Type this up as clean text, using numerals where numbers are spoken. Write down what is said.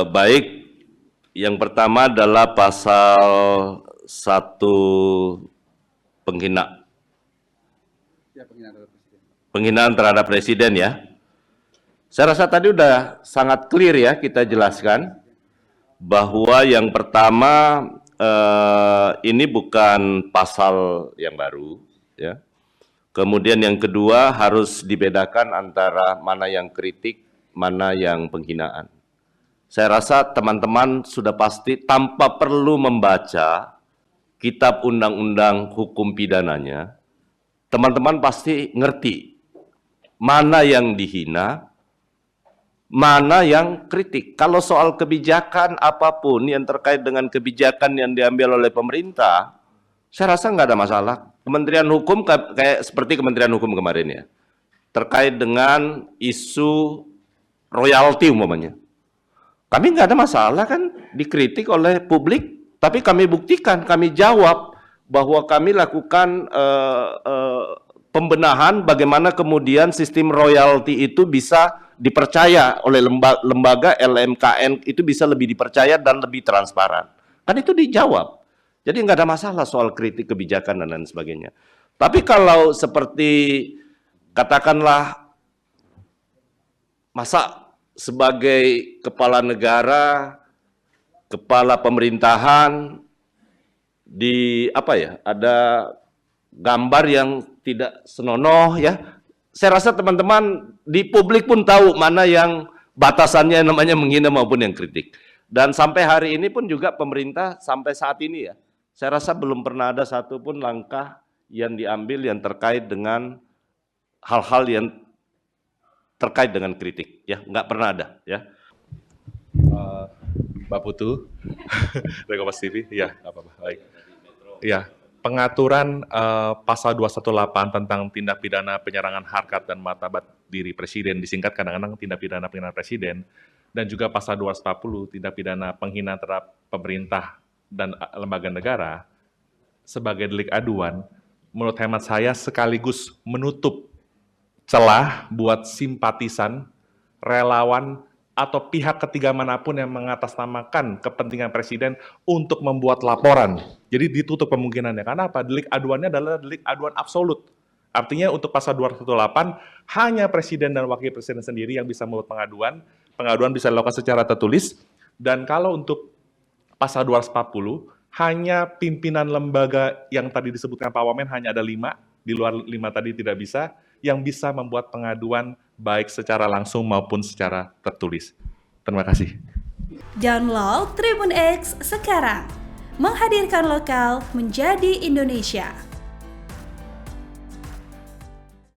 Baik, yang pertama adalah pasal 1 penghinaan terhadap presiden ya. Saya rasa tadi udah sangat clear ya kita jelaskan bahwa yang pertama ini bukan pasal yang baru ya. Kemudian yang kedua harus dibedakan antara mana yang kritik, mana yang penghinaan. Saya rasa teman-teman sudah pasti tanpa perlu membaca kitab undang-undang hukum pidananya, teman-teman pasti ngerti mana yang dihina, mana yang kritik. Kalau soal kebijakan apapun yang terkait dengan kebijakan yang diambil oleh pemerintah, saya rasa nggak ada masalah. Kementerian Hukum kayak seperti Kementerian Hukum kemarin ya, terkait dengan isu royalti umpamanya. Kami nggak ada masalah kan dikritik oleh publik, tapi kami buktikan, kami jawab bahwa kami lakukan pembenahan bagaimana kemudian sistem royalti itu bisa dipercaya oleh lembaga LMKN, itu bisa lebih dipercaya dan lebih transparan. Kan itu dijawab. Jadi nggak ada masalah soal kritik kebijakan dan lain sebagainya. Tapi kalau seperti katakanlah masa sebagai kepala negara, kepala pemerintahan ada gambar yang tidak senonoh ya. Saya rasa teman-teman di publik pun tahu mana yang batasannya namanya menghina maupun yang kritik. Dan sampai hari ini pun juga pemerintah sampai saat ini ya, saya rasa belum pernah ada satupun langkah yang diambil yang terkait dengan hal-hal yang terkait dengan kritik, ya nggak pernah ada, ya. Mbak Putu, dari Kompas TV, ya apa-apa, baik. Ya, pengaturan pasal 218 tentang tindak pidana penyerangan harkat dan martabat diri presiden, disingkat kadang-kadang tindak pidana penghinaan presiden, dan juga pasal 240 tindak pidana penghinaan terhadap pemerintah dan lembaga negara sebagai delik aduan, menurut hemat saya sekaligus menutup celah buat simpatisan, relawan, atau pihak ketiga manapun yang mengatasnamakan kepentingan presiden untuk membuat laporan. Jadi ditutup kemungkinannya. Karena apa? Delik aduannya adalah delik aduan absolut. Artinya untuk pasal 218, hanya presiden dan wakil presiden sendiri yang bisa membuat pengaduan. Pengaduan bisa dilakukan secara tertulis. Dan kalau untuk pasal 240, hanya pimpinan lembaga yang tadi disebutkan Pak Wamen hanya ada 5, di luar 5 tadi tidak bisa, yang bisa membuat pengaduan baik secara langsung maupun secara tertulis. Terima kasih. Download Tribun X sekarang, menghadirkan lokal menjadi Indonesia.